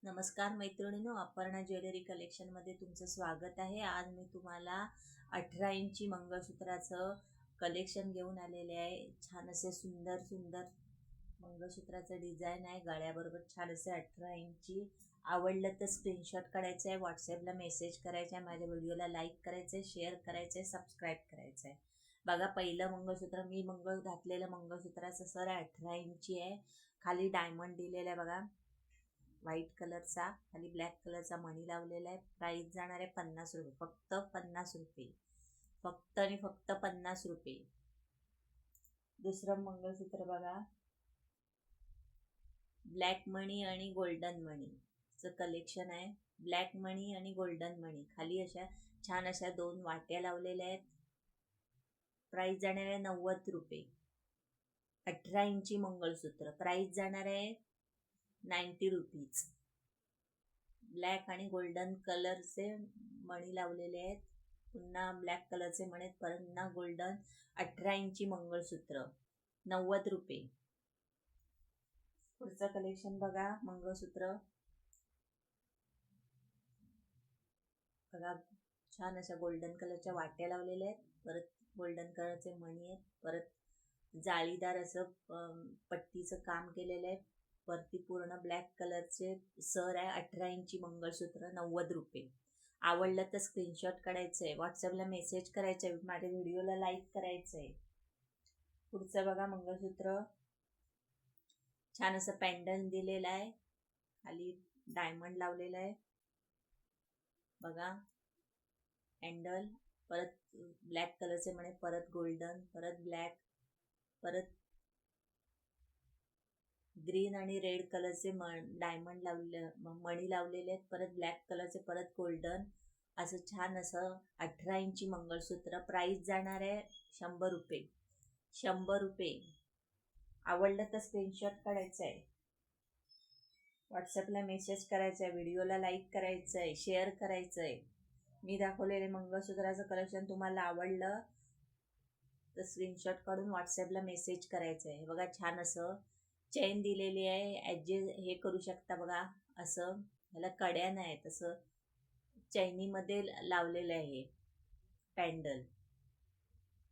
नमस्कार मैत्रिणींनो, अपर्णा ज्वेलरी कलेक्शनमध्ये तुमचं स्वागत आहे. आज मी तुम्हाला 18 इंची मंगळसूत्राचं कलेक्शन घेऊन आलेले आहे. छान असे सुंदर सुंदर मंगळसूत्राचं डिझाईन आहे. गळ्याबरोबर छान असे 18 इंची. आवडलं तर स्क्रीनशॉट काढायचं आहे, व्हॉट्सॲपला मेसेज करायचा आहे, माझ्या व्हिडिओला लाईक करायचं आहे, शेअर करायचं आहे, सबस्क्राईब करायचं आहे. बघा, पहिलं मंगळसूत्र मी घातलेलं मंगळसूत्राचं सर 18 इंची आहे. खाली डायमंड दिलेलं आहे बघा, व्हाईट कलरचा, खाली ब्लॅक कलरचा मणी लावलेला आहे. प्राइस जाणार आहे 50 रुपये, फक्त 50 रुपये, फक्त आणि फक्त 50 रुपये. दुसरं मंगळसूत्र बघा, ब्लॅक मणी आणि गोल्डन मणीचं कलेक्शन आहे. ब्लॅक मणी आणि गोल्डन मणी, खाली अशा छान अशा 2 वाट्या लावलेल्या आहेत. प्राइस जाणार आहे 90 रुपये. 18 इंची मंगळसूत्र, प्राइस जाणार आहे 90 रुपीज. ब्लॅक आणि गोल्डन कलरचे मणी लावलेले आहेत. पुन्हा ब्लॅक कलरचे मणी, पुन्हा गोल्डन. 18 इंची मंगळसूत्र, 90 रुपये. पुढचं कलेक्शन बघा, मंगळसूत्र बघा, छान अशा गोल्डन कलरच्या वाट्या लावलेल्या आहेत. परत गोल्डन कलरचे मणी आहेत. परत जाळीदार असं पट्टीचं काम केलेलं आहे. वरती पूर्ण ब्लॅक कलरचे सर आहे. 18 इंची मंगळसूत्र, 90 रुपये. आवडलं तर स्क्रीनशॉट काढायचं आहे, व्हॉट्सॲपला मेसेज करायचं आहे, माझ्या व्हिडिओला लाईक करायचं आहे. पुढचं बघा, मंगळसूत्र छान असं पॅन्डल दिलेलं आहे. खाली डायमंड लावलेलं आहे बघा, हँडल. परत ब्लॅक कलरचे मणी, परत गोल्डन, परत ब्लॅक, परत ग्रीन आणि रेड कलरचे डायमंड लावले, मणी लावलेले आहेत. परत ब्लॅक कलरचे, परत गोल्डन, असं छान असं 18 इंची मंगळसूत्र. प्राइस जाणार आहे 100 रुपये, 100 रुपये. आवडलं तर स्क्रीनशॉट काढायचं आहे, व्हॉट्सॲपला मेसेज करायचा आहे, व्हिडिओला लाईक करायचं आहे, शेअर करायचं आहे. मी दाखवलेले मंगळसूत्राचं कलेक्शन तुम्हाला आवडलं तर स्क्रीनशॉट काढून व्हॉट्सॲपला मेसेज करायचं आहे. बघा, छान असं चेन दिलेली आहे, ॲडजस्ट हे करू शकता बघा. असं ह्याला कड्या नाही, तसं चैनीमध्ये लावलेलं आहे पॅन्डल.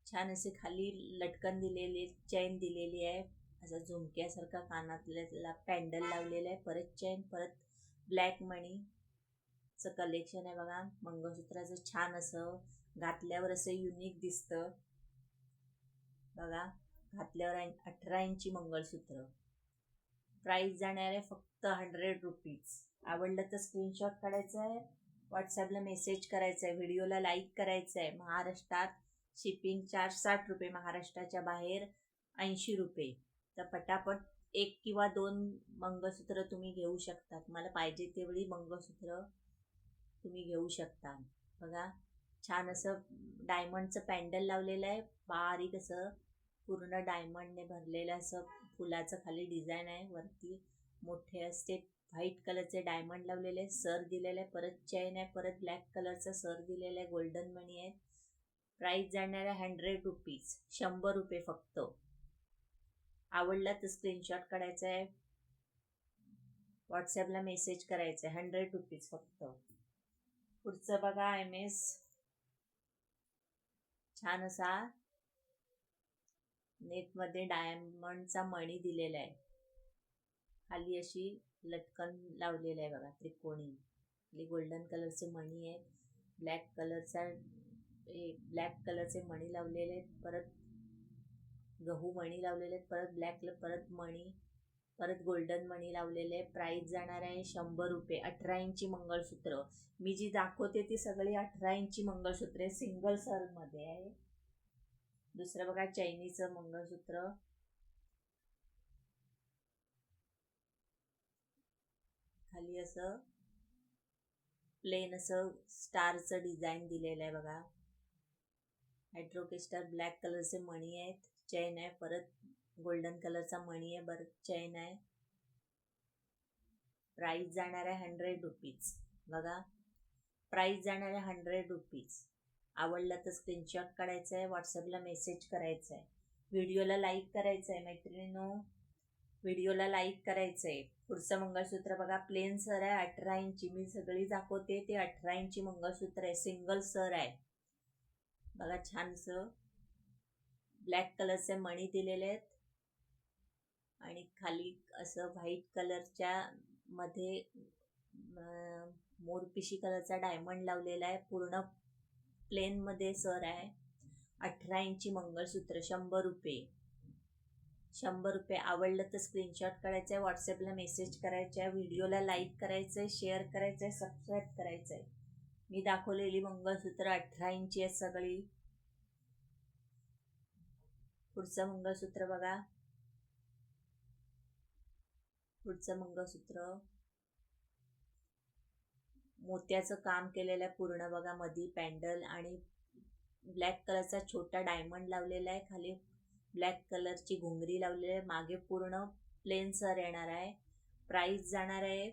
छान असे खाली लटकन दिलेली, चैन दिलेली आहे. असं झुमक्यासारखा कानातल्याला पॅन्डल लावलेलं आहे. परत चैन, परत ब्लॅक मणीचं कलेक्शन आहे बघा. मंगळसूत्राचं छान असं घातल्यावर असं युनिक दिसतं बघा. घातल्यावर 18 इंची मंगळसूत्र. प्राइस जाणार आहे फक्त 100 रुपीज. आवडलं तर स्क्रीनशॉट काढायचं आहे, व्हॉट्सॲपला मेसेज करायचा आहे, व्हिडिओला लाईक करायचं आहे. महाराष्ट्रात शिपिंग चार्ज 60 रुपये, महाराष्ट्राच्या बाहेर 80 रुपये. तर पटापट 1 किंवा 2 मंगळसूत्र तुम्ही घेऊ शकता. तुम्हाला पाहिजे तेवढी मंगळसूत्र तुम्ही घेऊ शकता. बघा, छान असं डायमंडचं पॅन्डल लावलेलं आहे. बारीक असं पूर्ण डायमंडने भरलेलं असं फुलाचं खाली डिझाईन आहे. वरती मोठे असते व्हाईट कलरचे डायमंड लावलेले, सर दिलेले आहे. परत चैन आहे, परत ब्लॅक कलरचा सर दिलेला आहे, गोल्डन मणी आहे. प्राइस जाणार आहे 100 रुपीज, 100 रुपये फक्त. आवडला तर स्क्रीनशॉट काढायचा आहे, व्हॉट्सॲपला मेसेज करायचा आहे. 100 रुपीज फक्त. पुढचं बघा, MS छान असा नेटमध्ये डायमंडचा मणी दिलेला आहे. खाली अशी लटकन लावलेलं आहे बघा, त्रिकोणी. खाली गोल्डन कलरचे मणी आहेत. ब्लॅक कलरचे मणी लावलेले आहेत. परत गहू मणी लावलेले आहेत. परत ब्लॅक कलर, परत मणी, परत गोल्डन मणी लावलेले आहे. प्राइस जाणार आहे 100 रुपये. 18 इंची मंगळसूत्र. मी जी दाखवते ती सगळी 18 इंची मंगळसूत्रे सिंगल सरमध्ये आहे. दुसरं बघा, चैनीचं मंगळसूत्र. खाली असं प्लेन असं स्टारचं डिझाईन दिलेलं आहे बघा. हायड्रोक्रिस्टल ब्लॅक कलरचे मणी आहेत, चैन आहे. परत गोल्डन कलरचा मणी आहे, परत चैन आहे. प्राइस जाणार आहे 100 रुपीज. बघा, प्राइस जाणार आहे 100 रुपीज. आवडलं तर स्क्रीनशॉट काढायचं आहे, व्हॉट्सॲपला मेसेज करायचा आहे, व्हिडिओला लाईक करायचं आहे मैत्रिणींनो. व्हिडिओला लाईक करायचं आहे. पुढचं मंगळसूत्र बघा, प्लेन सर आहे 18 इंची. मी सगळी दाखवते ते 18 इंची मंगळसूत्र आहे, सिंगल सर आहे बघा. छानसं ब्लॅक कलरचे मणी दिलेले आहेत आणि खाली असं व्हाईट कलरच्या मध्ये मोरपिशी कलरचा डायमंड लावलेला आहे. पूर्ण प्लेन मध्ये सर आहे. 18 इंची मंगळसूत्र, 100 रुपये. 100 रुपये. आवडलं तर स्क्रीनशॉट काढायचा आहे, व्हॉट्सअपला मेसेज करायचा आहे, व्हिडिओला लाईक करायचं आहे, शेअर करायचं आहे, सबस्क्राईब करायचं आहे. मी दाखवलेली मंगळसूत्र 18 इंची आहेत सगळी. पुढचं मंगळसूत्र बघा. पुढचं मंगळसूत्र मोत्याचं काम केलेलं आहे पूर्ण बघा. मधी पॅन्डल आणि ब्लॅक कलरचा छोटा डायमंड लावलेला आहे. खाली ब्लॅक कलरची घुंगरी लावलेली आहे. मागे पूर्ण प्लेन सर येणार आहे. प्राइस जाणार आहे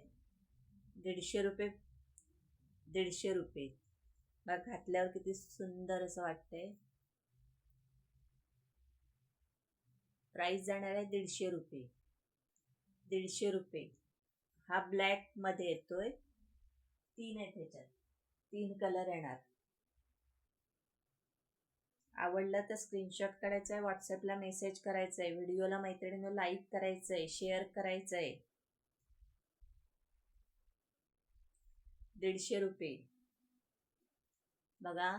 150 रुपये. 150 रुपये. बघा घातल्यावर किती सुंदर असं वाटतंय. प्राइस जाणार आहे 150 रुपये. 150 रुपये. हा ब्लॅक मध्ये येतोय. 3 आहेत ह्याच्यात, 3 कलर येणार. आवडलं तर स्क्रीनशॉट काढायचा आहे, व्हॉट्सअपला मेसेज करायचा आहे, व्हिडिओला मैत्रिणींना लाईक करायचं आहे, शेअर करायचं आहे. 150 रुपये. बघा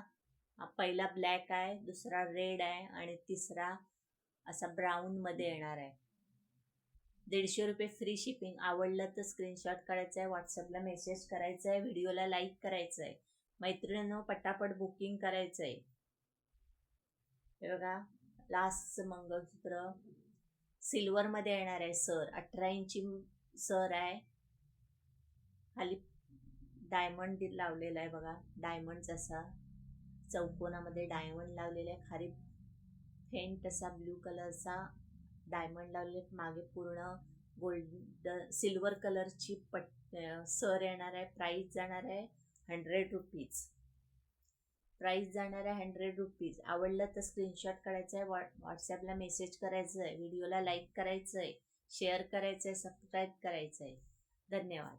हा पहिला ब्लॅक आहे, दुसरा रेड आहे आणि तिसरा असा ब्राऊन मध्ये येणार आहे. 150 रुपये फ्री शिपिंग. आवडलं तर स्क्रीनशॉट काढायचा आहे, व्हॉट्सअपला मेसेज करायचा आहे, व्हिडिओला लाईक करायचं आहे. मैत्रिणींनो पटापट बुकिंग करायचं आहे. हे बघा लास्टचं मंगळसूत्र सिल्वर मध्ये येणार आहे सर. 18 इंची सर आहे. खाली डायमंड लावलेला आहे बघा. डायमंड असा चौकोनामध्ये डायमंड लावलेला आहे. खाली फेंट असा ब्ल्यू कलरचा डायमंड लावले. मागे पूर्ण गोल्ड सिल्वर कलरची सर येणार आहे. प्राइस जाणार आहे 100 रुपीज. प्राइस जाणार आहे 100 रुपीज. आवडलं तर स्क्रीनशॉट काढायचा आहे, व्हॉट्सअपला मेसेज करायचं आहे, व्हिडिओला लाईक करायचं आहे, शेअर करायचं आहे, सबस्क्राईब करायचं आहे. धन्यवाद.